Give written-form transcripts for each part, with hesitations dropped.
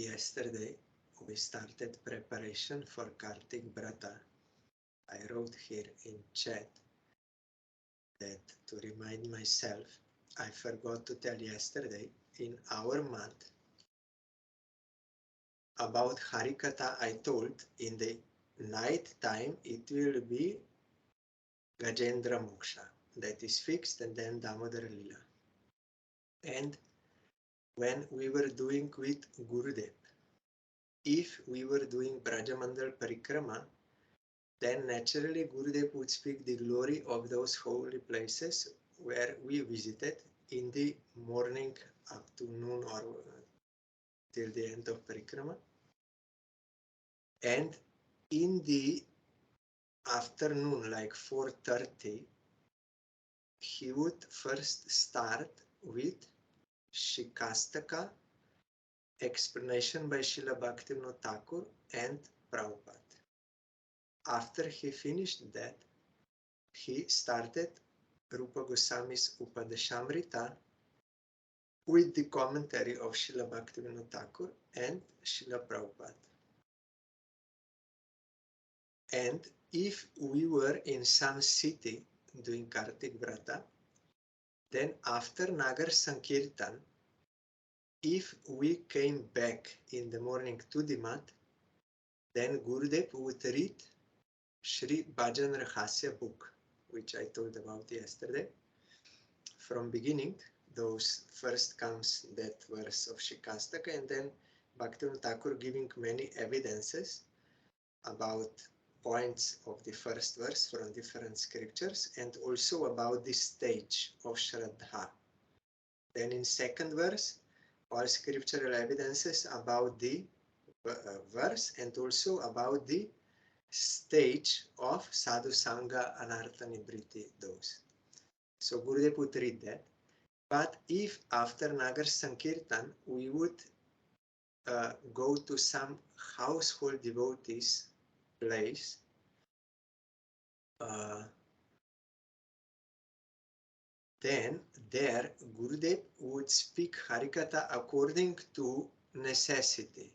Yesterday we started preparation for Kartik Vrata. I wrote here in chat that to remind myself, I forgot to tell yesterday in our month about Harikatha. I told in the night time it will be Gajendra Moksha, that is fixed, and then Damodara Lila. And when we were doing with Gurudev, if we were doing Brajamandal Parikrama, then naturally Gurudev would speak the glory of those holy places where we visited in the morning up to noon or till the end of Parikrama. And in the afternoon, like 4:30, he would first start with Shikastaka, explanation by Srila Bhaktivinoda Thakur and Prabhupada. After he finished that, he started Rupa Goswami's Upadeshamrita with the commentary of Srila Bhaktivinoda Thakur and Srila Prabhupada. And if we were in some city doing Kartik Vrata, then after Nagar Sankirtan, if we came back in the morning to the mat, then Gurudev would read Shri Bhajan Rahasya book, which I told about yesterday. From beginning, those first comes that verse of Shikastaka, and then Bhaktivinoda Thakur giving many evidences about points of the first verse from different scriptures, and also about the stage of Shraddha. Then in second verse, all scriptural evidences about the verse and also about the stage of Sadhu Sangha Anartha Nibriti dose. So Gurudev would read that. But if after Nagar Sankirtan we would go to some household devotees place, then there Gurudev would speak Harikatha according to necessity.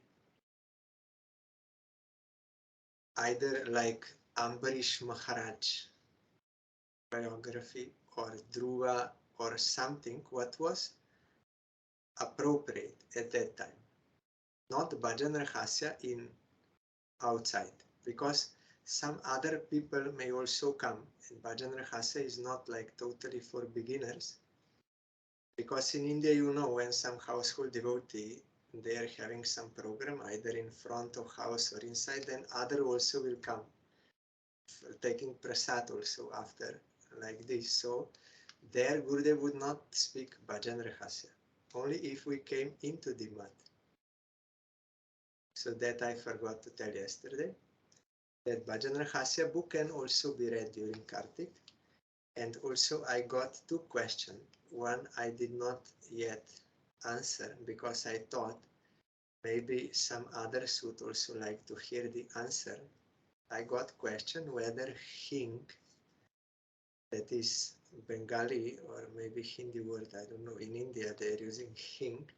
Either like Ambarish Maharaj biography or Dhruva or something what was appropriate at that time. Not Bhajan Rahasya in outside, because some other people may also come, and Bhajan Rahasya is not like totally for beginners, because in India, you know, when some household devotee, they are having some program either in front of house or inside, then other also will come taking prasad also after like this. So there Gurudev would not speak Bhajan Rahasya, only if we came into the mat. So that I forgot to tell yesterday. That Bhajan Rahasya book can also be read during Kartik. And also I got two questions. One I did not yet answer because I thought maybe some others would also like to hear the answer. I got question whether hing, that is Bengali or maybe Hindi word, I don't know, in India they are using hing,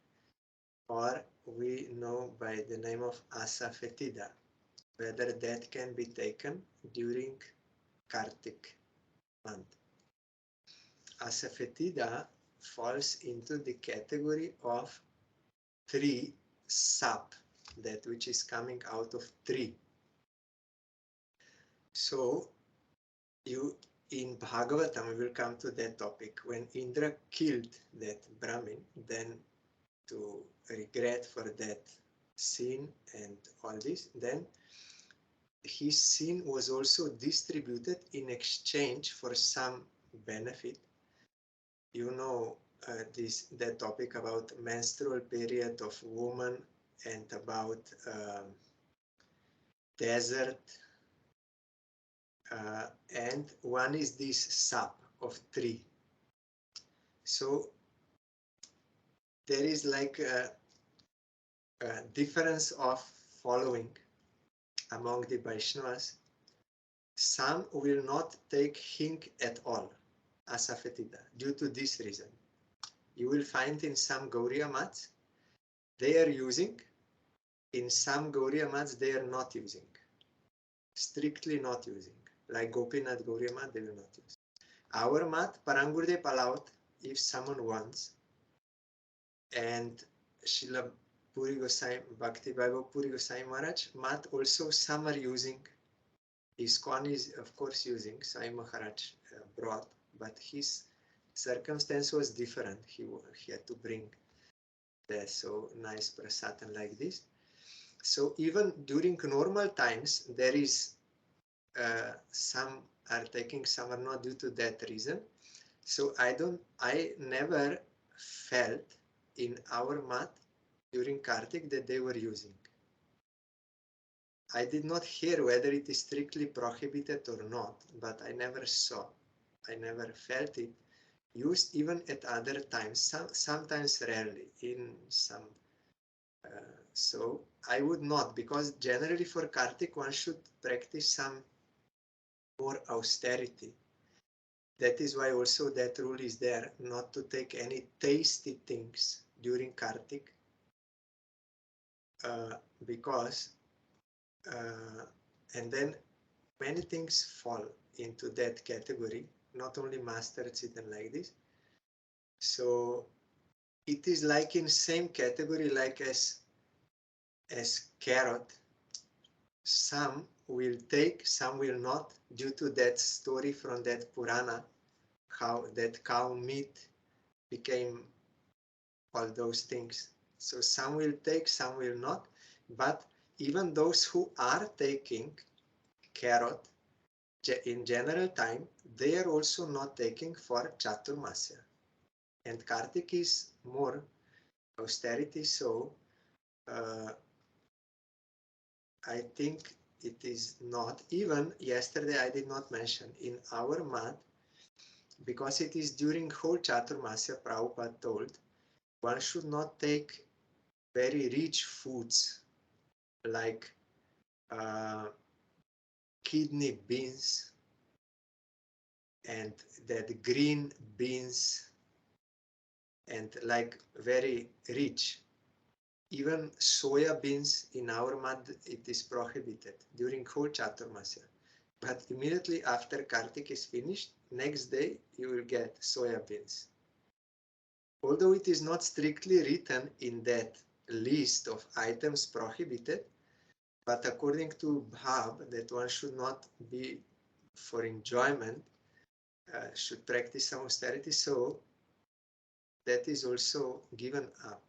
or we know by the name of asafetida, whether that can be taken during Kartik month. Asafetida falls into the category of tree sap, that which is coming out of tree. So you in Bhagavatam, we will come to that topic. When Indra killed that Brahmin, then to regret for that sin and all this, then his sin was also distributed in exchange for some benefit. You know that topic about menstrual period of woman and about desert, and one is this sap of tree. So there is like a difference of following among the Vaishnavas. Some will not take hing at all, asafetida, due to this reason. You will find in some Gauriya mats, they are using in some Gauriya mats they are not using, strictly not using. Like Gopinath Gauriya mat, they will not use. Our mat, Parangurdev allowed if someone wants, and Srila Puri Gosai, Bhakti Vaibhav Puri Gosai Maharaj mat also some are using. ISKCON is of course using, Sai Maharaj brought, but his circumstance was different. He had to bring the so nice prasadam like this. So even during normal times, there is some are taking, some are not due to that reason. So I never felt in our mat during Kartik that they were using. I did not hear whether it is strictly prohibited or not, but I never saw, I never felt it used even at other times, sometimes rarely in some. So I would not, because generally for Kartik one should practice some more austerity. That is why also that rule is there, not to take any tasty things during Kartik, because and then many things fall into that category, not only master chitan like this. So it is like in same category like as carrot. Some will take, some will not, due to that story from that Purana, how that cow meat became all those things. So some will take, some will not, but even those who are taking carrot in general time, they are also not taking for Chaturmasya. And Kartik is more austerity, so I think it is not. Even yesterday I did not mention in our mat, because it is during whole Chaturmasya, Prabhupada told, one should not take very rich foods like kidney beans and that green beans and like very rich. Even soya beans in our mat, it is prohibited during whole Chaturmasya. But immediately after Kartik is finished, next day you will get soya beans. Although it is not strictly written in that list of items prohibited, but according to Bhav, that one should not be for enjoyment, should practice some austerity, so that is also given up.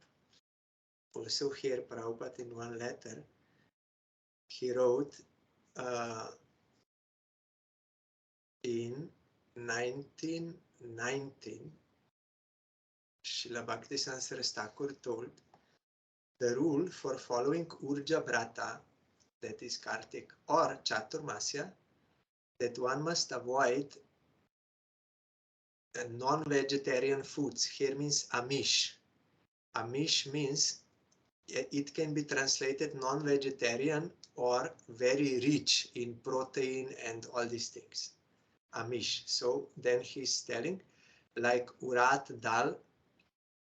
Also here, Prabhupada in one letter, he wrote in 1919, Srila Bhaktisiddhanta Saraswati Thakur told the rule for following Urja Vrata, that is Kartik, or Chaturmasya, that one must avoid non-vegetarian foods. Here means Amish. Amish means it can be translated non-vegetarian or very rich in protein and all these things. Amish. So then he's telling like urat dal,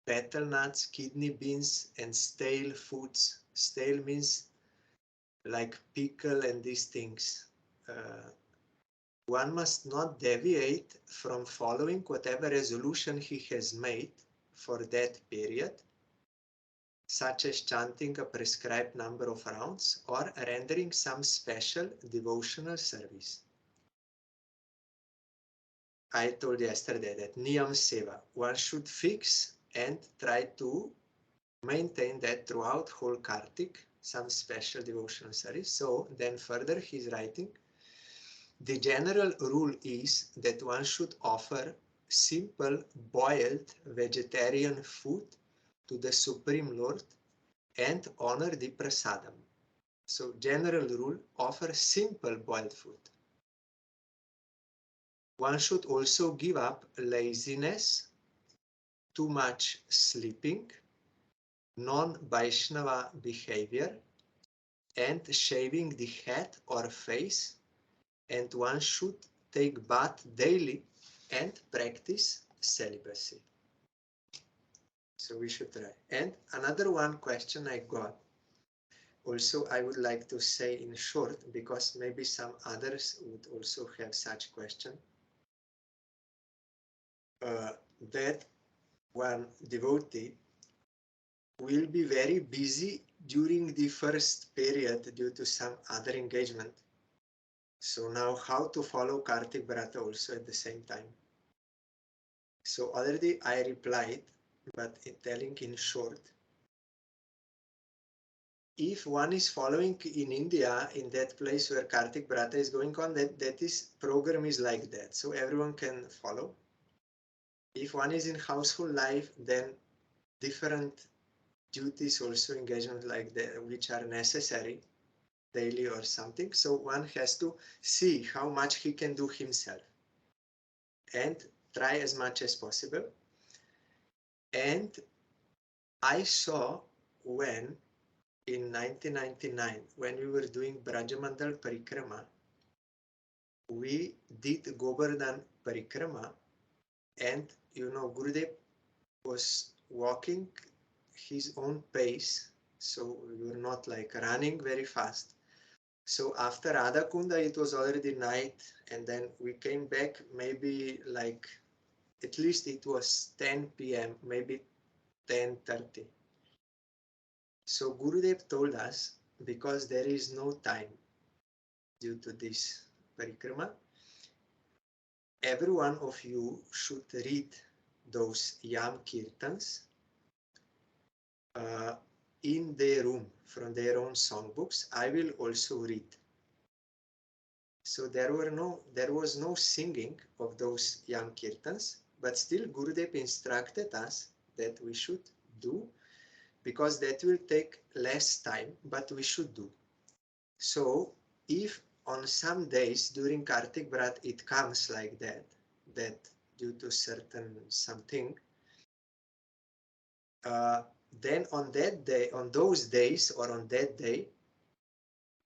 petal nuts, kidney beans, and stale foods. Stale means like pickle and these things. One must not deviate from following whatever resolution he has made for that period, such as chanting a prescribed number of rounds or rendering some special devotional service. I told yesterday that Niyam Seva, one should fix and try to maintain that throughout whole Kartik, some special devotional service. So then further he's writing, the general rule is that one should offer simple boiled vegetarian food to the Supreme Lord and honor the prasadam. So general rule, offer simple boiled food. One should also give up laziness, too much sleeping, non-Vaishnava behavior, and shaving the head or face, and one should take bath daily and practice celibacy. So we should try. And another one question I got, also I would like to say in short, because maybe some others would also have such question, that one devotee will be very busy during the first period due to some other engagement. So now how to follow Kartik Vrata also at the same time? So already I replied, but telling in short, if one is following in India, in that place where Kartik Vrata is going on, that is program is like that. So everyone can follow. If one is in household life, then different duties also engagement like that, which are necessary daily or something. So one has to see how much he can do himself and try as much as possible. And I saw when in 1999, when we were doing Brajamandal Parikrama, we did Govardhan Parikrama, and Gurudev was walking his own pace, so we were not like running very fast. So after Radha Kunda, it was already night, and then we came back maybe like, at least it was 10 p.m., maybe 10:30. So Gurudev told us, because there is no time due to this parikrama, every one of you should read those Yam Kirtans in their room from their own songbooks. I will also read. So there was no singing of those Yam Kirtans, but still Gurudev instructed us that we should do, because that will take less time, but we should do. So if on some days during Kartik Vrat it comes like that due to certain something, then on that day, on those days or on that day,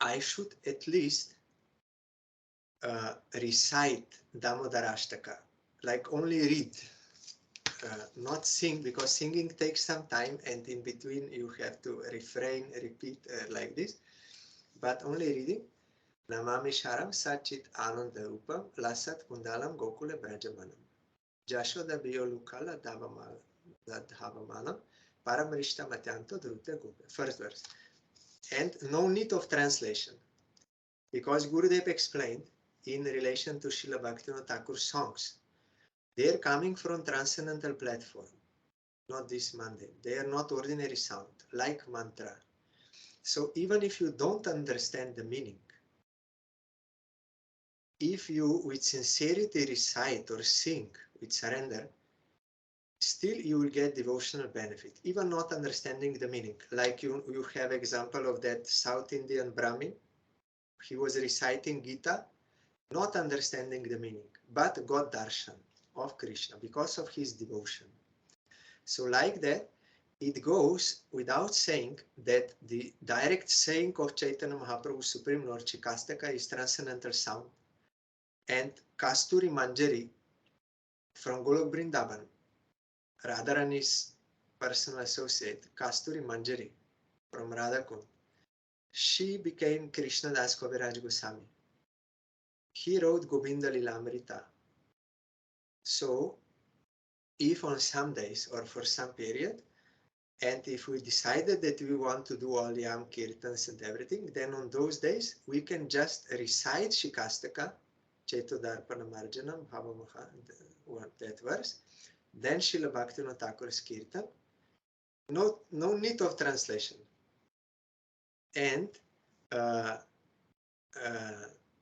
I should at least recite Damodarashtaka, like only read, not sing, because singing takes some time and in between you have to refrain, repeat like this, but only reading. Namami Sharam Sachit Ananda Rupam Lasat Kundalam Gokule Brajamanam Jashoda Biolukala Dhavamalam Paramarishta Matyanto Drute Gope. First verse. And no need of translation, because Gurudev explained in relation to Srila Bhaktivinoda Thakur's songs, they are coming from transcendental platform, not this mundane. They are not ordinary sound, like mantra. So even if you don't understand the meaning, if you with sincerity recite or sing with surrender, still you will get devotional benefit, even not understanding the meaning. Like you have example of that South Indian Brahmin. He was reciting Gita, not understanding the meaning, but got darshan of Krishna because of his devotion. So like that, it goes without saying that the direct saying of Chaitanya Mahaprabhu Supreme Lord Chikastaka is transcendental sound. And Kasturi Manjari from Golok Vrindavan, Radharani's personal associate, Kasturi Manjari from Radhakund, she became Krishnadas Kaviraj Goswami. He wrote Govinda Lilamrita. So, if on some days or for some period, and if we decided that we want to do all Yam Kirtans and everything, then on those days we can just recite Shikastaka, Chaitodarpana Marjanam, Bhavamaha, that verse, then Srila Bhaktivinoda Thakur's Kirtan. No need of translation. And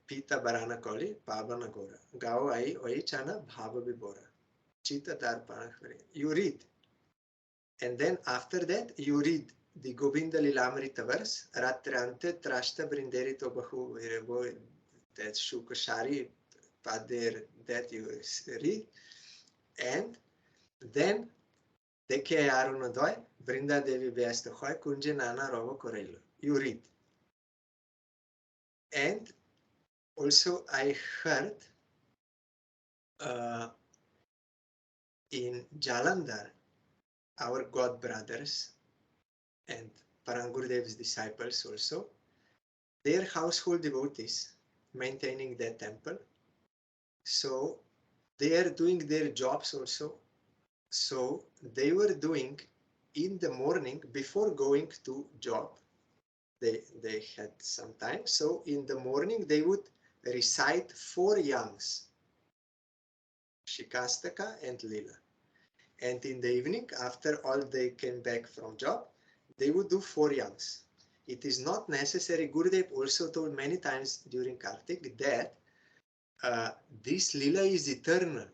Pita Barana Koli, Pabana Gora, Gao Ai Oichana, Bhava Bibora, Chita Darpana. You read. And then after that, you read the Govinda Lilamrita verse, Ratrante Trashta Brinderito Bahu Virego, that Shukashari Pader, that you read. And then Deke Arunodoy, Brinda Devi Beastohoy, Kunje Nana Rovo Corello. You read. And also I heard in Jalandhar, our god brothers and Parangurudev's disciples also. Their household devotees maintaining that temple. So they are doing their jobs also. So they were doing in the morning before going to job. They had some time. So in the morning they would recite 4 yams, Shikastaka and Lila. And in the evening, after all they came back from job, they would do 4 yams. It is not necessary. Gurudev also told many times during Kartik that this Lila is eternal.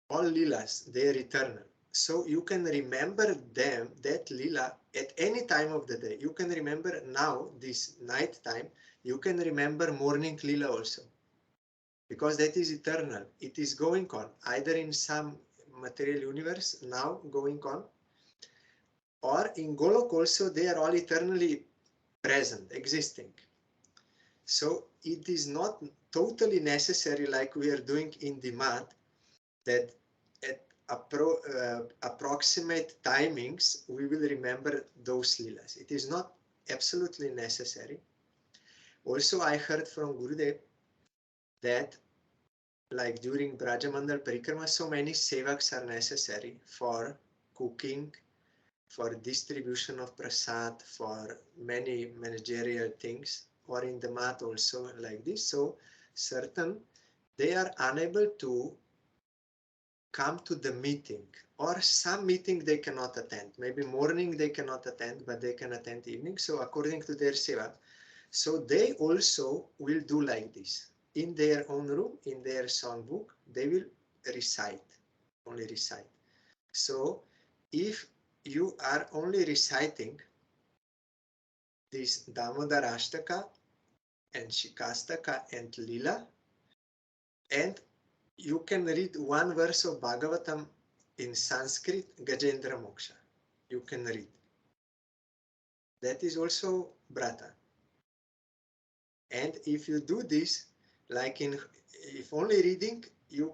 All Lilas, they are eternal. So you can remember them, that Lila, at any time of the day. You can remember now, this night time, you can remember morning Lila also. Because that is eternal. It is going on, either in some material universe now going on, or in Golok also they are all eternally present, existing. So it is not totally necessary, like we are doing in the math, that at approximate timings we will remember those Leelas. It is not absolutely necessary. Also, I heard from Gurudev that like during Brajamandal Parikrama, so many sevaks are necessary for cooking, for distribution of prasad, for many managerial things, or in the mat also like this. So certain, they are unable to come to the meeting, or some meeting they cannot attend. Maybe morning they cannot attend, but they can attend evening. So according to their seva, so they also will do like this. In their own room, in their songbook, they will recite, only recite. So if you are only reciting this Damodarashtaka and Shikastaka and Lila, and you can read one verse of Bhagavatam in Sanskrit, Gajendra Moksha. You can read. That is also Brata. And if you do this, like if only reading, you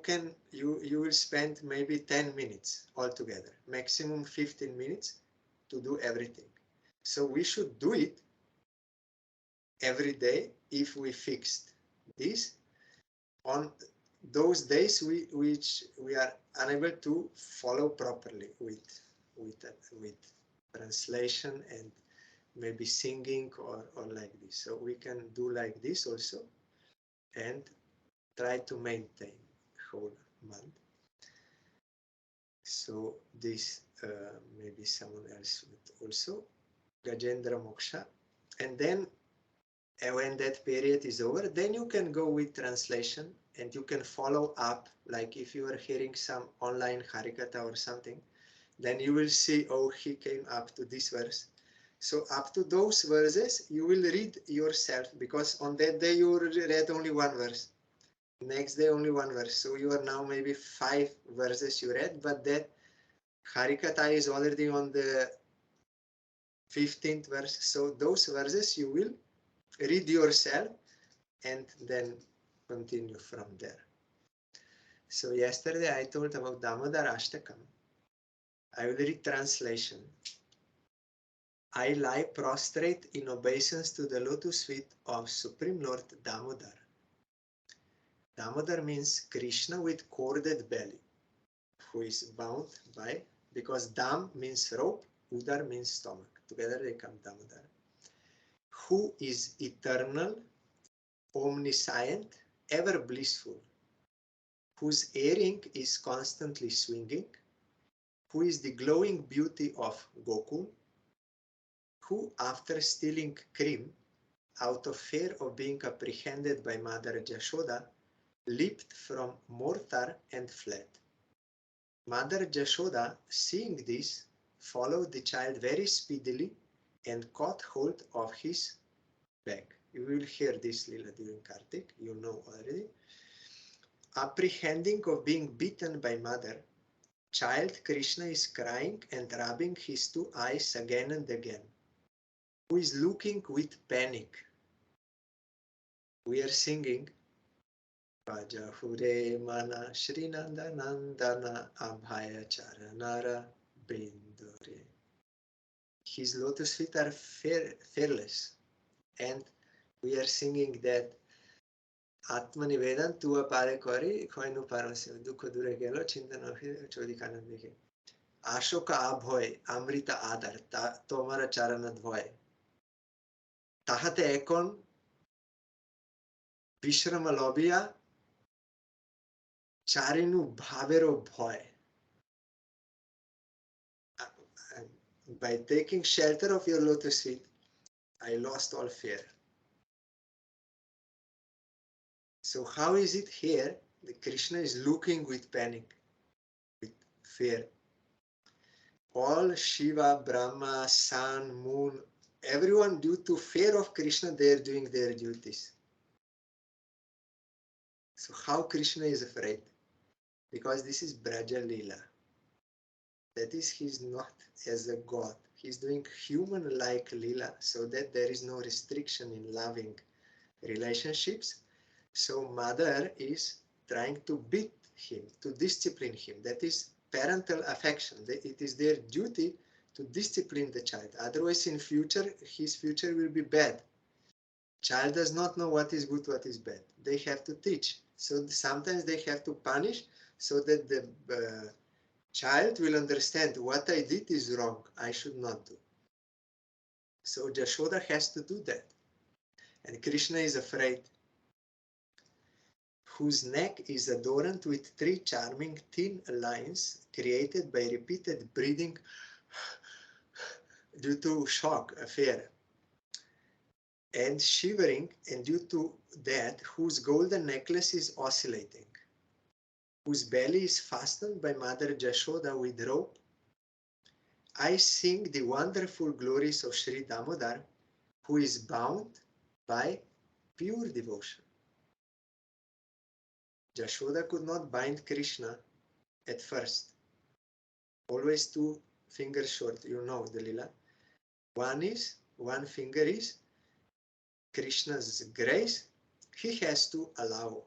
will spend maybe 10 minutes altogether, maximum 15 minutes to do everything. So we should do it every day if we fixed this on those days which we are unable to follow properly with translation and maybe singing or like this. So we can do like this also and try to maintain whole month. So this maybe someone else would also Gajendra Moksha, and then when that period is over, then you can go with translation and you can follow up. Like if you are hearing some online Harikatha or something, then you will see, oh, he came up to this verse. So up to those verses, you will read yourself, because on that day you read only one verse. Next day only one verse. So you are now maybe 5 verses you read, but that Harikatha is already on the 15th verse. So those verses you will read yourself and then continue from there. So yesterday I told about Damodar Ashtakam. I will read translation. I lie prostrate in obeisance to the lotus feet of Supreme Lord Damodar. Damodar means Krishna with corded belly, who is bound by, because Dam means rope, Udar means stomach. Together they come Damodar. Who is eternal, omniscient, ever blissful, whose earring is constantly swinging, who is the glowing beauty of Gokul, who, after stealing cream, out of fear of being apprehended by Mother Jashoda, leaped from mortar and fled. Mother Jashoda, seeing this, followed the child very speedily and caught hold of his bag. You will hear this Lila during Kartik, you know already. Apprehending of being beaten by mother, child Krishna is crying and rubbing his 2 eyes again and again, who is looking with panic. We are singing Rajahure Mana Shrinanda Nandana Abhaya Charanara Bindore. his lotus feet are fearless. And we are singing that Atmanivedan tua pare kori koinu parasya dukha dure gelo chintana chodikanan Ashoka abhoy amrita adar tomara charanad bhoy তাহাতে এখন বিশ্রাম লবিয়া চারিনু ভাবেরও ভয়. By taking shelter of your lotus feet, I lost all fear. So how is it here that Krishna is looking with panic, with fear? All Shiva, Brahma, sun, moon, everyone due to fear of Krishna, they are doing their duties. So how Krishna is afraid? Because this is Braja Leela. That is, he's not as a god. He's doing human-like Leela so that there is no restriction in loving relationships. So mother is trying to beat him, to discipline him. That is parental affection. It is their duty to discipline the child. Otherwise, in future, his future will be bad. Child does not know what is good, what is bad. They have to teach. So sometimes they have to punish so that the child will understand what I did is wrong. I should not do. So Jashoda has to do that. And Krishna is afraid, whose neck is adorned with 3 charming thin lines created by repeated breathing due to shock, fear, and shivering, and due to that, whose golden necklace is oscillating, whose belly is fastened by Mother Jashoda with rope. I sing the wonderful glories of Sri Damodar, who is bound by pure devotion. Jashoda could not bind Krishna at first. Always 2 fingers short, you know the Lila. One finger is Krishna's grace. He has to allow.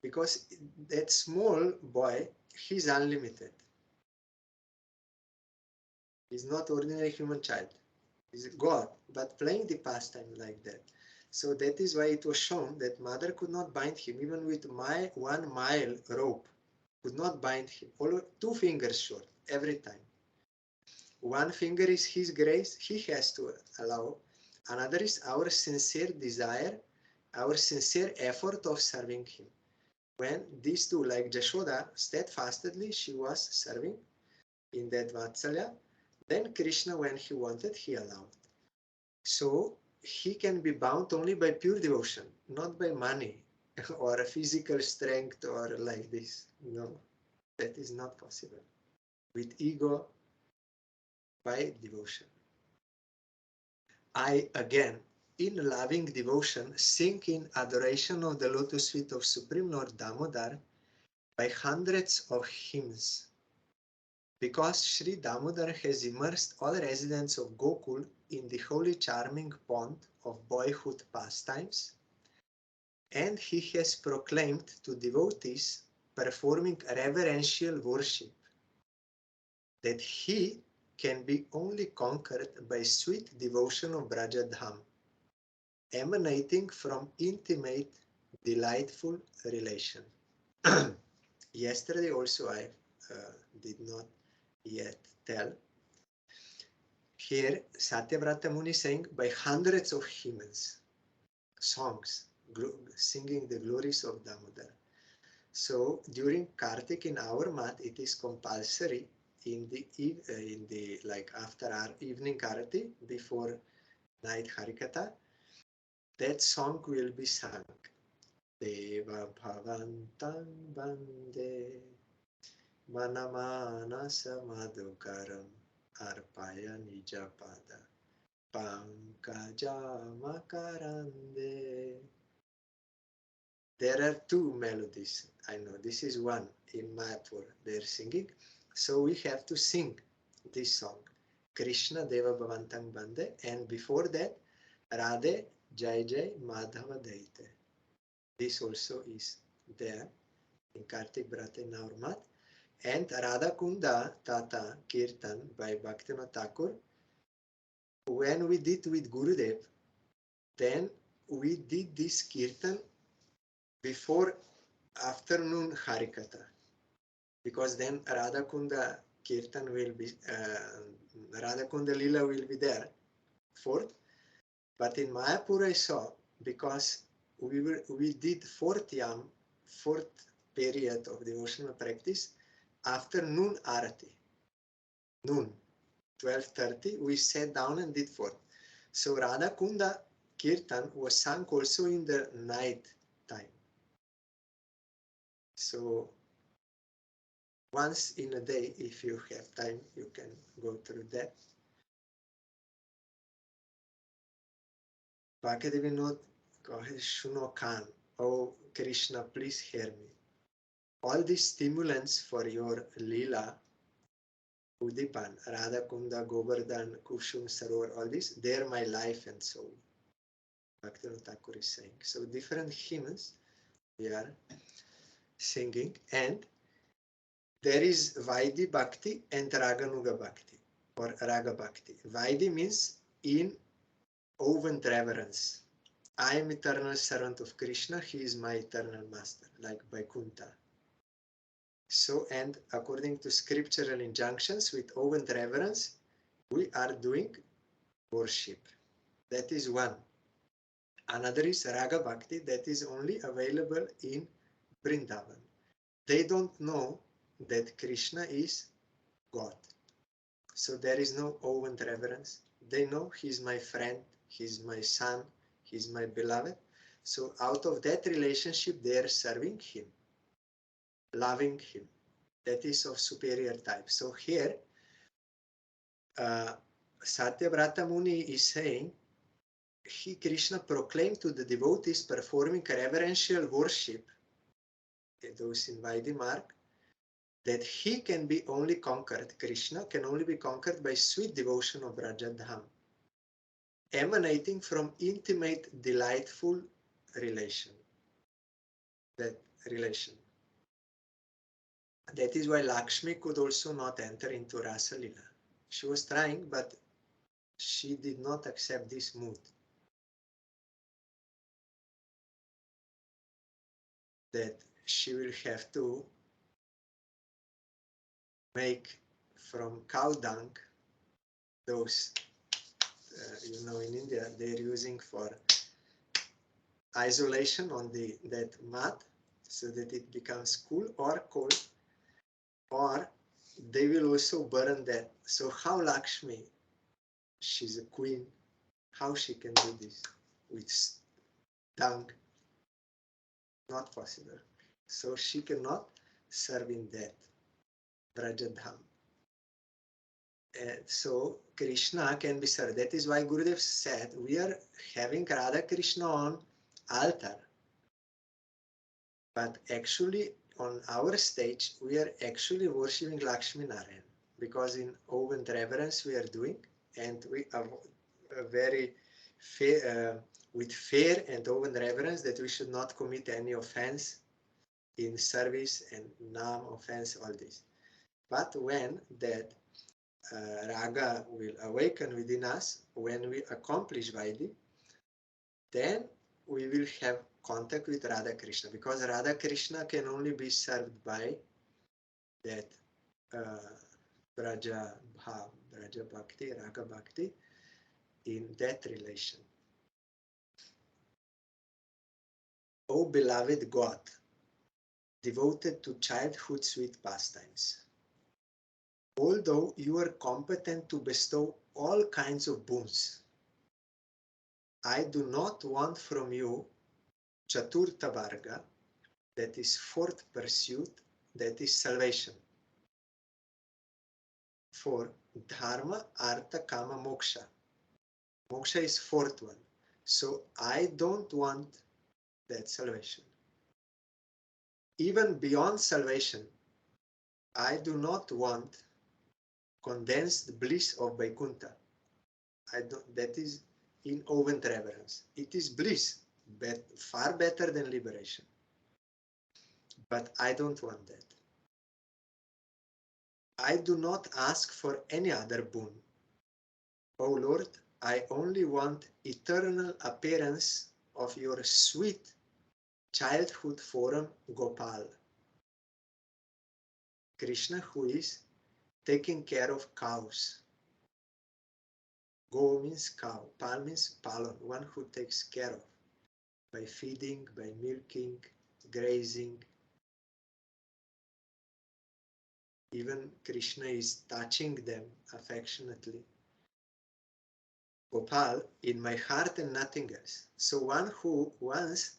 Because that small boy, he's unlimited. He's not ordinary human child. He's a god, but playing the pastime like that. So that is why it was shown that mother could not bind him even with 1 mile rope. Could not bind him. All 2 fingers short every time. 1 finger is his grace, he has to allow. Another is our sincere desire, our sincere effort of serving him. When these 2, like Jashoda, steadfastly she was serving in that Vatsalya, then Krishna, when he wanted, he allowed. So he can be bound only by pure devotion, not by money or a physical strength or like this. No, that is not possible. With ego, by devotion. I again, in loving devotion, sink in adoration of the lotus feet of Supreme Lord Damodar by hundreds of hymns. Because Sri Damodar has immersed all residents of Gokul in the holy charming pond of boyhood pastimes, and he has proclaimed to devotees performing reverential worship that he can be only conquered by sweet devotion of Brajadham, emanating from intimate, delightful relation. Yesterday also I did not yet tell. Here Satyavrata Muni sang by hundreds of hymns, songs, singing the glories of Damodar. So during Kartik in our mat, it is compulsory in the like after our evening Karati, before night Harikatha, that song will be sung. Deva Bhavantam Bande Manamanasa Madhukaram Arpaya Nijapada Pankaja Makarande. There are 2 melodies. I know this is one in Mayapur. They are singing. So we have to sing this song. Krishna Deva Bhavantam Bande, and before that, Radhe Jai Jai Madhava Daite. This also is there in Kartik Vrata in our mat. And Radha Kunda Tata Kirtan by Bhaktivinoda Thakur, when we did with Gurudev, then we did this Kirtan before afternoon Harikatha, because then Radha Kunda Kirtan will be, Radha Kunda Lila will be there, fourth. But in Mayapur I saw, because we did fourth yam, fourth period of devotional practice, after noon arati, noon, 12:30, we sat down and did fourth. So Radha Kunda Kirtan was sung also in the night time. So once in a day, if you have time, you can go through that. Bhakti Shuno Khan, oh Krishna, please hear me. All these stimulants for your Leela, Udipan, Radha Kunda, Govardhan, Kushum, Saror, all this, they're my life and soul. Bhaktivinoda Thakur is saying. So different hymns we are singing, and there is Vaidhi Bhakti and Raganuga Bhakti, or Raga Bhakti. Vaidhi means in open reverence. I am eternal servant of Krishna, he is my eternal master, like Vaikuntha. So, and according to scriptural injunctions, with open reverence, we are doing worship. That is one. Another is Raga Bhakti, that is only available in Vrindavan. They don't know that Krishna is God. So there is no open reverence. They know he's my friend, he's my son, he's my beloved. So out of that relationship, they are serving him, loving him. That is of superior type. So here, Satyavrata Muni is saying, he, Krishna, proclaimed to the devotees performing reverential worship, those in Vaidhi mark, that he can be only conquered, Krishna can only be conquered by sweet devotion of Rajadham, emanating from intimate, delightful relation. That relation. That is why Lakshmi could also not enter into Rasa Lila. She was trying, but she did not accept this mood. That she will have to make from cow dung those, in India they're using for isolation on that mat so that it becomes cool or cold, or they will also burn that. So how Lakshmi, she's a queen, how she can do this with dung? Not possible. So she cannot serve in that Brajadham. So Krishna can be served. That is why Gurudev said we are having Radha Krishna on altar. But actually on our stage we are actually worshipping Lakshmi Narayan, because in awe and reverence we are doing, and we are very fair, with fear and awe and reverence, that we should not commit any offense in service and nam offense, all this. But when that raga will awaken within us, when we accomplish Vaidhi, then we will have contact with Radha Krishna, because Radha Krishna can only be served by that Braja Bhav, Braja Bhakti, Raga Bhakti, in that relation. O beloved God, devoted to childhood sweet pastimes, although you are competent to bestow all kinds of boons, I do not want from you Chaturtha Varga, that is fourth pursuit, that is salvation. For Dharma, Artha, Kama, Moksha. Moksha is fourth one. So I don't want that salvation. Even beyond salvation, I do not want condensed bliss of Vaikuntha. That is in open reverence. It is bliss, but far better than liberation. But I don't want that. I do not ask for any other boon. O Lord, I only want eternal appearance of your sweet childhood form Gopal. Krishna, who is taking care of cows. Go means cow, pal means palon, one who takes care of by feeding, by milking, grazing. Even Krishna is touching them affectionately. Gopal, in my heart and nothing else. So one who once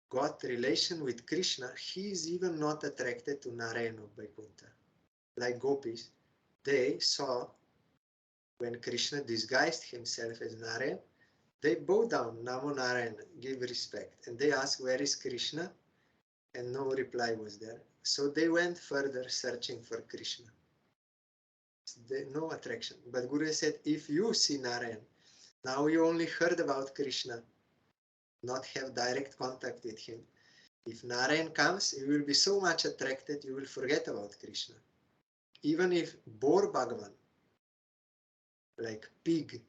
got relation with Krishna, he is even not attracted to Narayana of Vaikuntha. Like gopis, they saw when Krishna disguised himself as Narayan, they bow down, Namo Narayana, give respect. And they asked, where is Krishna? And no reply was there. So they went further searching for Krishna. No attraction. But Guru said, if you see Narayan, now you only heard about Krishna, not have direct contact with him. If Narayan comes, you will be so much attracted, you will forget about Krishna. Even if Bor Bhagavan, like pig,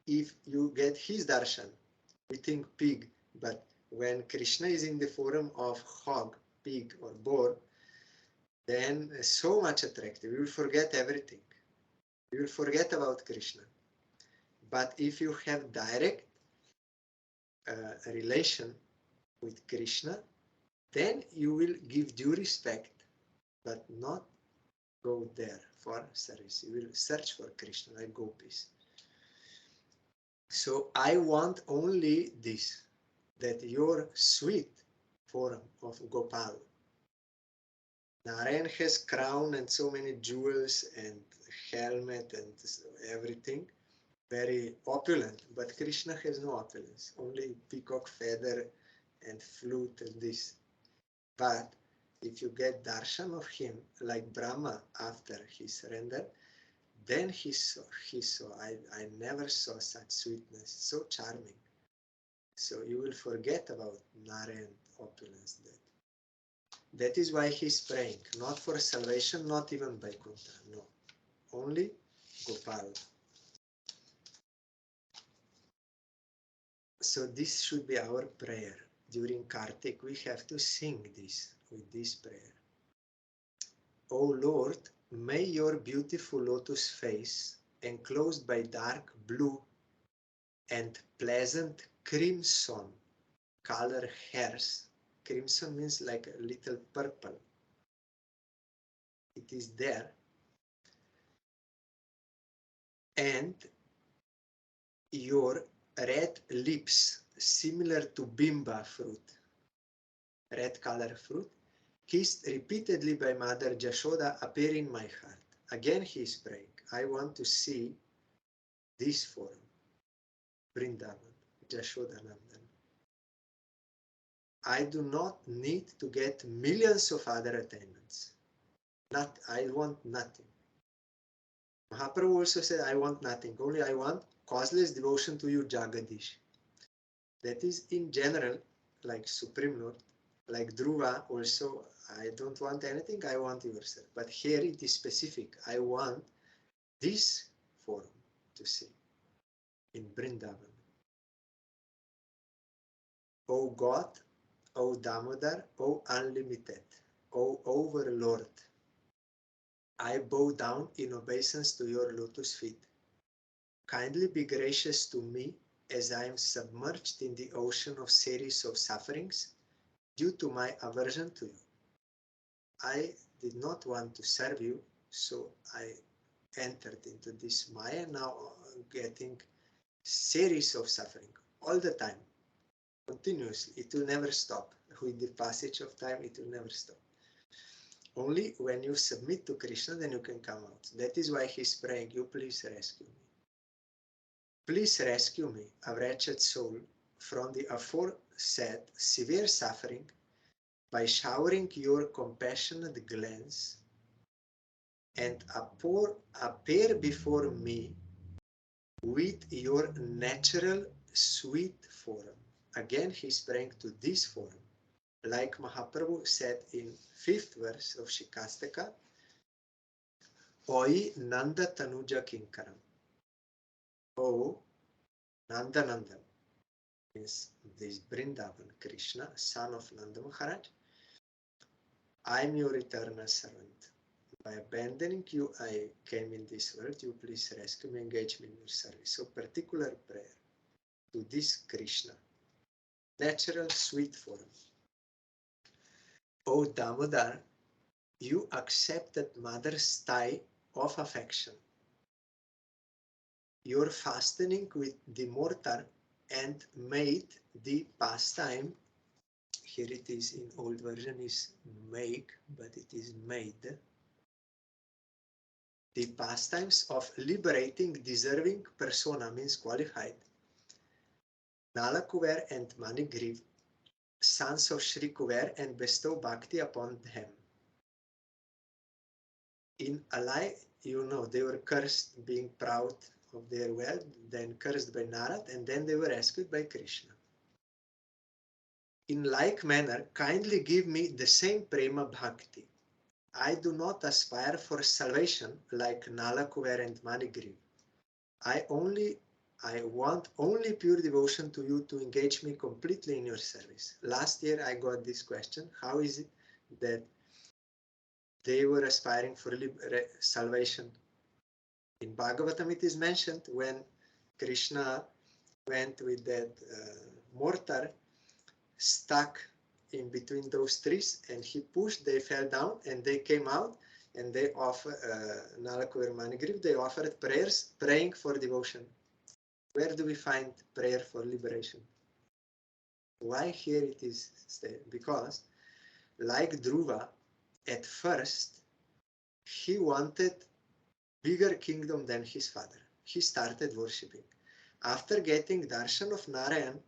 if you get his darshan, we think pig, but when Krishna is in the form of hog, pig or boar, then so much attractive, you will forget everything. You will forget about Krishna. But if you have direct relation with Krishna, then you will give due respect, but not go there for service. You will search for Krishna like gopis. So I want only this, that your sweet form of Gopal. Narayan has crown and so many jewels and helmet and everything, very opulent, but Krishna has no opulence, only peacock feather and flute and this. But if you get darshan of him, like Brahma after he surrendered, then he saw, I never saw such sweetness, so charming. So you will forget about Narayan opulence. That is why he is praying, not for salvation, not even Vaikuntha, no, only Gopal. So this should be our prayer. During Kartik, we have to sing this with this prayer. O Lord, may your beautiful lotus face, enclosed by dark blue and pleasant crimson color hairs, crimson means like a little purple, it is there, and your red lips, similar to bimba fruit, red color fruit, kissed repeatedly by Mother Jashoda, appear in my heart. Again he is praying, I want to see this form, Vrindavan, Jashodanandan. I do not need to get millions of other attainments. I want nothing. Mahaprabhu also said, I want nothing, only I want causeless devotion to you, Jagadish. That is in general, like Supreme Lord, like Dhruva also, I don't want anything, I want yourself. But here it is specific, I want this form to see in Vrindavan. O God, O Damodar, O Unlimited, O Overlord, I bow down in obeisance to your lotus feet. Kindly be gracious to me as I am submerged in the ocean of series of sufferings due to my aversion to you. I did not want to serve you, so I entered into this Maya, now getting series of suffering all the time, continuously. It will never stop. With the passage of time, it will never stop. Only when you submit to Krishna, then you can come out. That is why he's praying, you please rescue me. Please rescue me, a wretched soul, from the aforesaid severe suffering by showering your compassionate glance and appear before me with your natural sweet form. Again, he's praying to this form. Like Mahaprabhu said in 5th verse of Shikastaka, Oi Nanda Tanuja Kinkaram. Oh Nanda Nandan means this Vrindavan Krishna, son of Nanda Maharaj. I am your eternal servant. By abandoning you, I came in this world. You please rescue me, engage me in your service. So particular prayer to this Krishna, natural sweet form. O Damodar, you accepted mother's tie of affection. Your fastening with the mortar and made the pastime, here it is in old version is make, but it is made, the pastimes of liberating deserving persona means qualified, Nala Kuber and Manigriv, sons of Shri Kuber, and bestow bhakti upon them. In Alai, you know, they were cursed being proud of their wealth, then cursed by Narad, and then they were rescued by Krishna. In like manner, kindly give me the same prema bhakti. I do not aspire for salvation like Nala Kuber and Manigriv. I want only pure devotion to you to engage me completely in your service. Last year I got this question, how is it that they were aspiring for salvation? In Bhagavatam it is mentioned when Krishna went with that mortar stuck in between those trees and he pushed, they fell down and they came out and they offered, Nalakuver Manigriv, they offered prayers, praying for devotion. Where do we find prayer for liberation? Why here it is stated? Because like Dhruva, at first, he wanted bigger kingdom than his father. He started worshipping. After getting darshan of Narayan,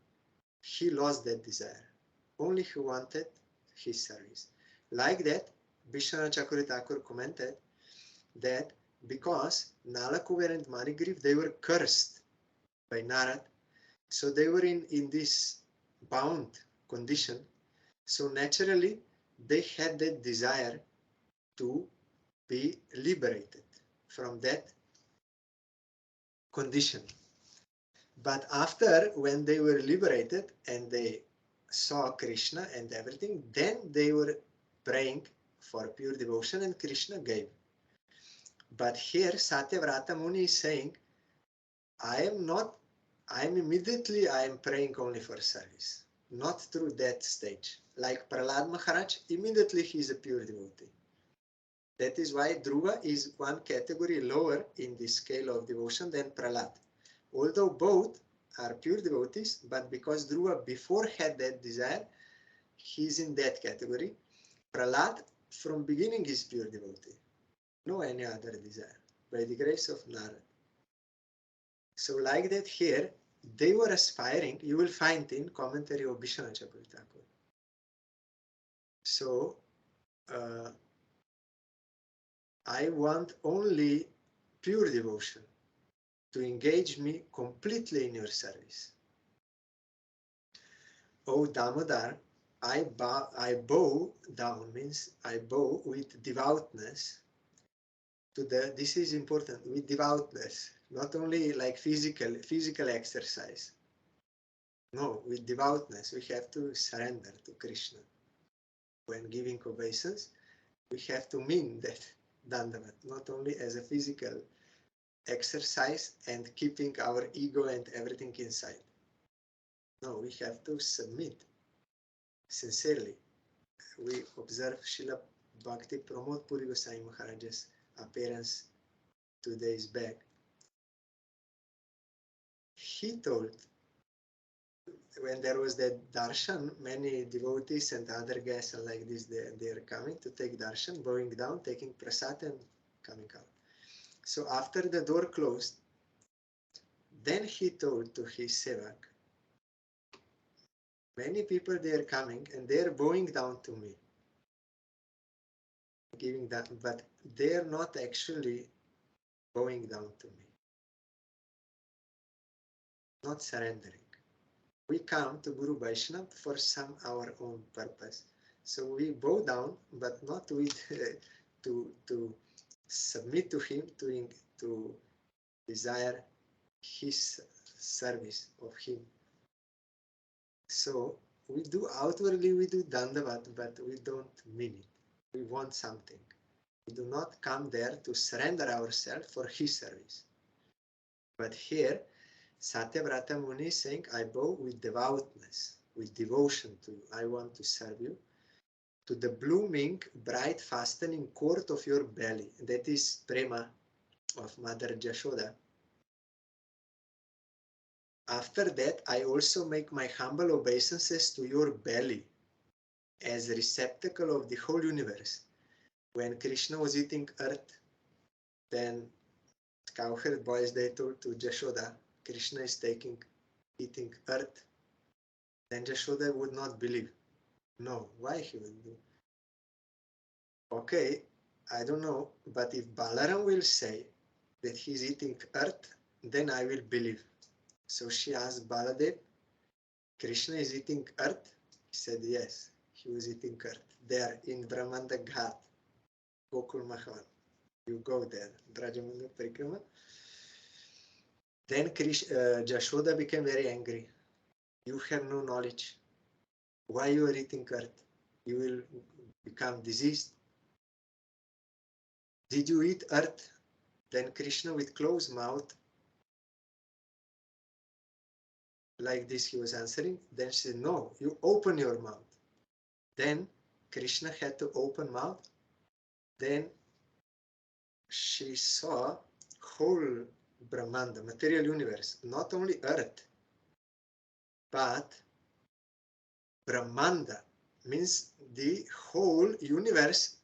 he lost that desire. Only he wanted his service. Like that, Vishwanath Chakravarti Thakur commented that because Nalakuber and Manigriv, they were cursed by Narad, so they were in this bound condition. So naturally, they had that desire to be liberated from that condition. But after, when they were liberated and they saw Krishna and everything, then they were praying for pure devotion and Krishna gave. But here Satyavrata Muni is saying, I am praying only for service, not through that stage. Like Prahlad Maharaj, immediately he is a pure devotee. That is why Dhruva is one category lower in the scale of devotion than Prahlad. Although both are pure devotees, but because Dhruva before had that desire, he is in that category. Prahlad from beginning is pure devotee, no any other desire, by the grace of Narad. So like that here, they were aspiring, you will find in commentary of Vishwanath Chakravarti Thakur. So I want only pure devotion to engage me completely in your service. O Damodar, I bow down, means I bow with devoutness to this is important, with devoutness, not only like physical exercise. No, with devoutness, we have to surrender to Krishna. When giving obeisance, we have to mean that dandavat, not only as a physical exercise and keeping our ego and everything inside. No, we have to submit sincerely. We observe Srila Bhakti Pramod Puri Goswami Maharaj's appearance 2 days back. He told, when there was that darshan, many devotees and other guests and like this, they are coming to take darshan, bowing down, taking prasad and coming out. So after the door closed, then he told to his sevak, many people they are coming and they are bowing down to me, giving that, but they are not actually bowing down to me, not surrendering. We come to Guru Vaishnava for some our own purpose. So we bow down, but not with to submit to him, to desire his service of him. So we do outwardly, we do dandavat, but we don't mean it. We want something. We do not come there to surrender ourselves for his service. But here, Satyavrata Muni is saying, I bow with devoutness, with devotion to you. I want to serve you. To the blooming, bright, fastening court of your belly. That is prema of Mother Jashoda. After that, I also make my humble obeisances to your belly as receptacle of the whole universe. When Krishna was eating earth, then cowherd boys, they told to Jashoda, Krishna is eating earth. Then Jashoda would not believe. No, why he would do? Okay, I don't know, but if Balaram will say that he's eating earth, then I will believe. So she asked Baladev, Krishna is eating earth? He said, yes, he was eating earth. There in Brahmanda Ghat, Gokul Mahan. You go there, Brajamanda Parikrama. Then Jashoda became very angry. You have no knowledge. Why you are eating earth? You will become diseased. Did you eat earth? Then Krishna with closed mouth, like this he was answering. Then she said, no, you open your mouth. Then Krishna had to open mouth. Then she saw whole Brahmanda, material universe, not only earth, but Brahmanda means the whole universe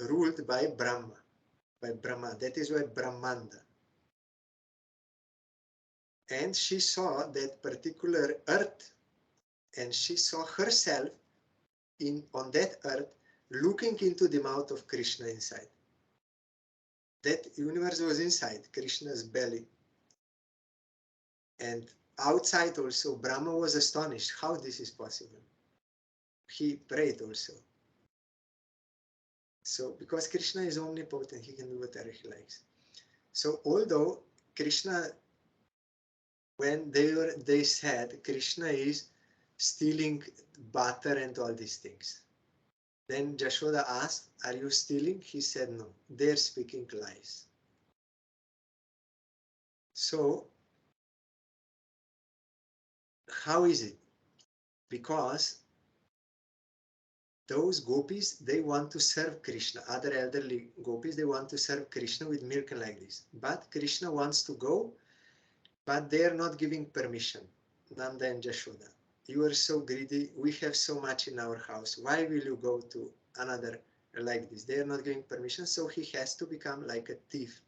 ruled by Brahma, by Brahma. That is why Brahmanda. And she saw that particular earth, and she saw herself on that earth looking into the mouth of Krishna inside. That universe was inside Krishna's belly. And outside also, Brahma was astonished how this is possible. He prayed also. So, because Krishna is omnipotent, he can do whatever he likes. So, although Krishna, when they said Krishna is stealing butter and all these things, then Jashoda asked, are you stealing? He said, no, they're speaking lies. So, how is it? Because those gopis, they want to serve Krishna. Other elderly gopis, they want to serve Krishna with milk and like this. But Krishna wants to go, but they are not giving permission. Nanda and Jashoda, you are so greedy. We have so much in our house. Why will you go to another like this? They are not giving permission, so he has to become like a thief.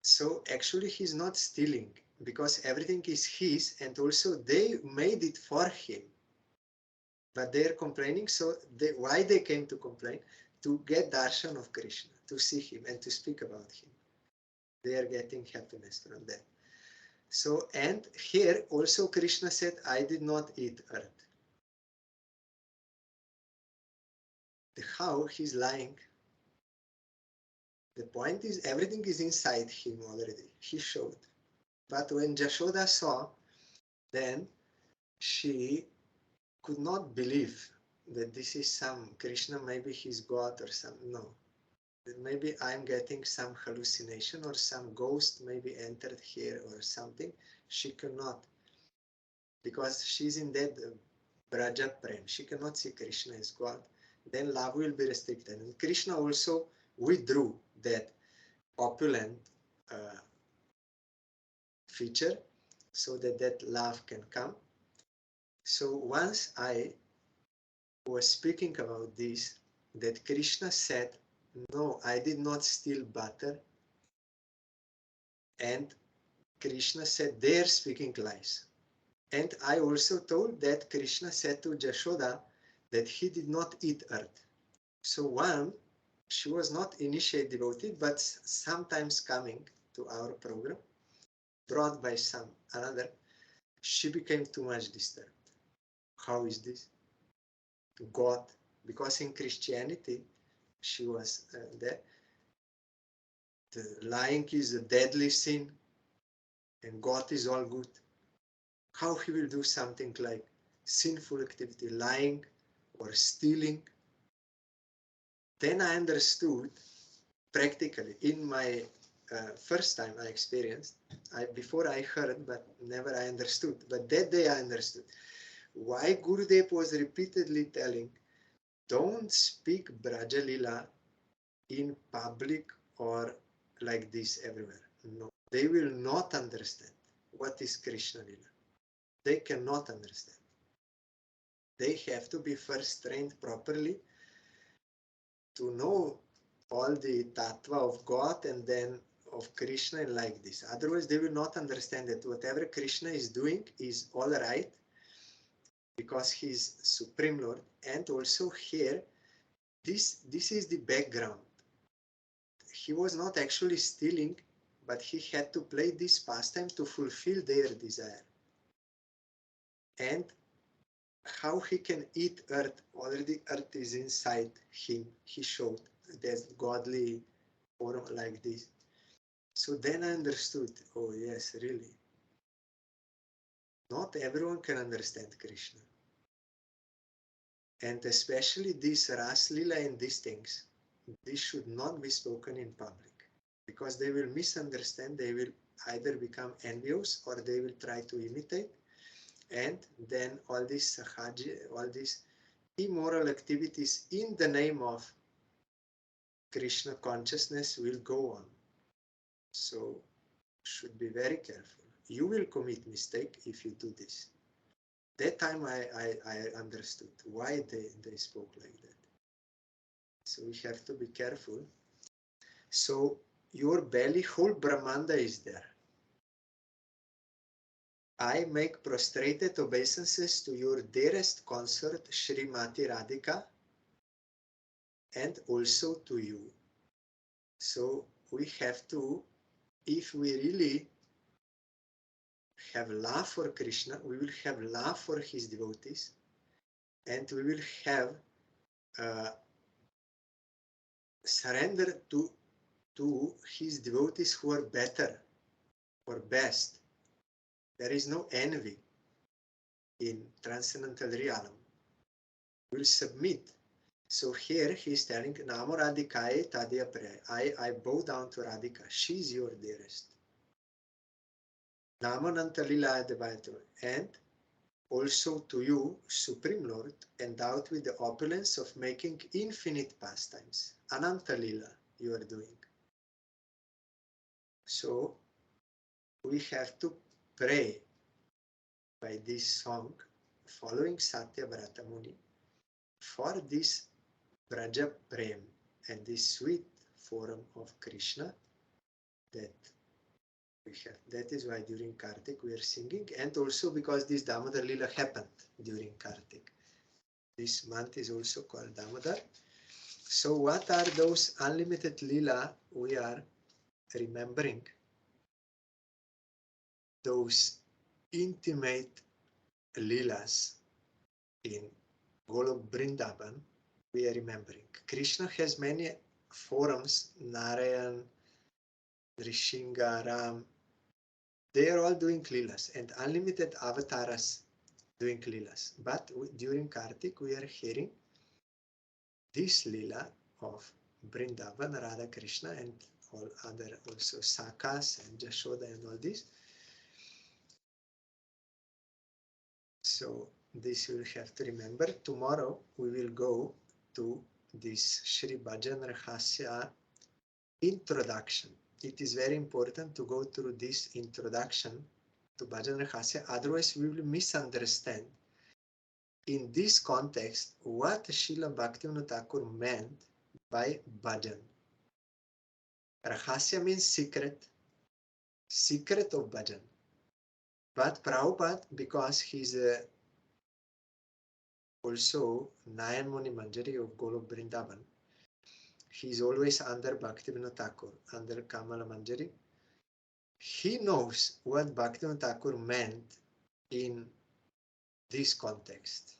So actually he's not stealing because everything is his, and also they made it for him. But they are complaining, so why they came to complain? To get darshan of Krishna, to see him and to speak about him. They are getting happiness from that. So, and here also Krishna said, I did not eat earth. How he's lying? The point is, everything is inside him already. He showed. But when Jashoda saw, then she could not believe that this is some Krishna, maybe he's God or some, no. Maybe I'm getting some hallucination or some ghost maybe entered here or something. She cannot, because she's in that Braja Prem. She cannot see Krishna as God. Then love will be restricted. And Krishna also withdrew that opulent feature so that love can come. So once I was speaking about this, that Krishna said, no, I did not steal butter. And Krishna said, they're speaking lies. And I also told that Krishna said to Jashoda that he did not eat earth. So one, she was not initiate devotee, but sometimes coming to our program, brought by some another, she became too much disturbed. How is this? God, because in Christianity, she was there. The lying is a deadly sin and God is all good. How he will do something like sinful activity, lying or stealing? Then I understood practically in my first time I experienced, before I heard, but never I understood. But that day I understood why Gurudev was repeatedly telling, don't speak Braja Lila in public or like this everywhere. No, they will not understand what is Krishna Lila. They cannot understand. They have to be first trained properly to know all the tattva of God and then of Krishna and like this. Otherwise, they will not understand that whatever Krishna is doing is all right because he is Supreme Lord. And also here, this is the background. He was not actually stealing, but he had to play this pastime to fulfill their desire. And how he can eat earth, already earth is inside him, he showed there's godly form like this. So then I understood, oh yes, really. Not everyone can understand Krishna. And especially this Ras Lila and these things, this should not be spoken in public. Because they will misunderstand, they will either become envious or they will try to imitate. And then all these sahaji, all these immoral activities in the name of Krishna consciousness will go on. So should be very careful. You will commit mistake if you do this. That time I understood why they spoke like that. So we have to be careful. So your belly, whole Brahmanda is there. I make prostrated obeisances to your dearest consort, Srimati Radhika, and also to you. So we have to, if we really have love for Krishna, we will have love for his devotees, and we will have surrender to his devotees who are better or best. There is no envy in transcendental realm. We will submit. So here he is telling, Namo Radhikaye Tadya Priya. I bow down to Radhika. She is your dearest. Namo Nantalila Advaita. And also to you, Supreme Lord, endowed with the opulence of making infinite pastimes. Ananta Lila you are doing. So we have to pray by this song, following Satya Vrata Muni, for this Braja Prem and this sweet form of Krishna that we have. That is why during Kartik we are singing, and also because this Damodar Lila happened during Kartik. This month is also called Damodar. So what are those unlimited Lila we are remembering? Those intimate Leelas in Golok Vrindavan, we are remembering. Krishna has many forms, Narayan, Rishinga, Ram. They are all doing Leelas and unlimited avatars doing Leelas. But during Kartik, we are hearing this Leela of Vrindavan, Radha Krishna, and all other also Sakas and Jashoda and all this. So this you will have to remember. Tomorrow we will go to this Shri Bhajan Rahasya introduction. It is very important to go through this introduction to Bhajan Rahasya, otherwise we will misunderstand in this context what Srila Bhaktivinoda Thakur meant by Bhajan. Rahasya means secret, secret of Bhajan. But Prabhupada, because he's also Nayan Muni Manjari of Golok Vrindavan, he is always under Bhaktivinoda Thakur, under Kamala Manjari. He knows what Bhaktivinoda Thakur meant in this context,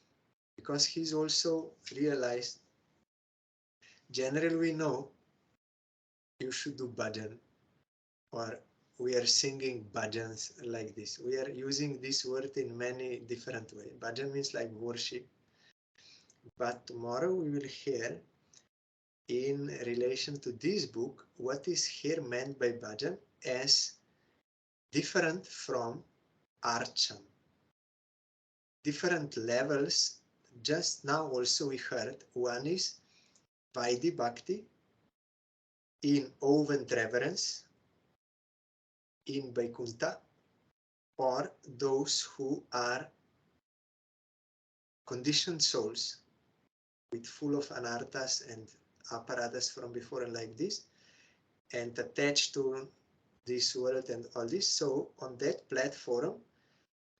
because he's also realized generally we know you should do bhajan, or we are singing bhajans like this. We are using this word in many different ways. Bhajan means like worship. But tomorrow we will hear, in relation to this book, what is here meant by bhajan as different from archan. Different levels. Just now also we heard one is Vaidhi Bhakti, in awe and reverence, in Vaikuntha, or those who are conditioned souls with full of anarthas and apparatus from before and like this, and attached to this world and all this. So on that platform,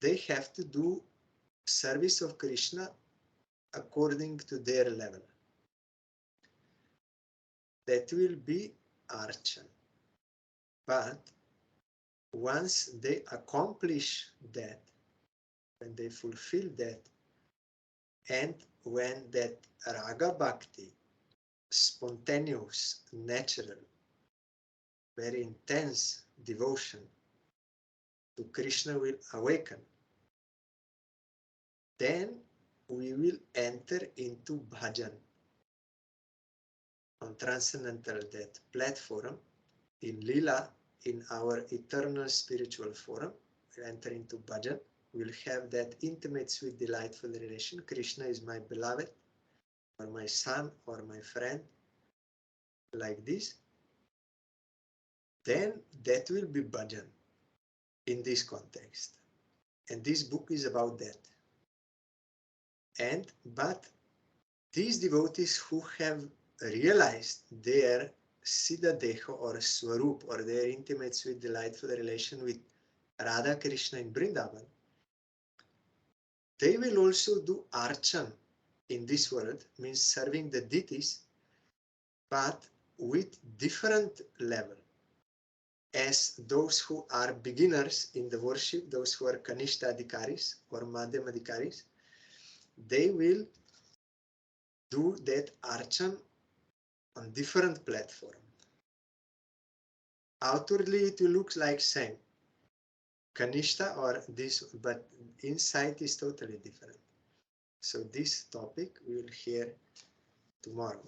they have to do service of Krishna according to their level. That will be archan. But once they accomplish that, when they fulfill that, and when that raga bhakti, spontaneous, natural, very intense devotion to Krishna will awaken, then we will enter into bhajan on transcendental that platform in lila, in our eternal spiritual forum. We enter into bhajan. We'll have that intimate, sweet, delightful relation. Krishna is my beloved, or my son, or my friend, like this. Then that will be bhajan in this context. And this book is about that. But these devotees who have realized their Siddha Deha or Swarup, or their intimate, sweet, delightful relation with Radha Krishna in Vrindavan, they will also do archan in this world, means serving the deities, but with different level. As those who are beginners in the worship, those who are Kanishta Adhikaris or Madhyam Adhikaris, they will do that archan on different platform. Outwardly it will look like same, Kanishta or this, but inside is totally different. So this topic we will hear tomorrow.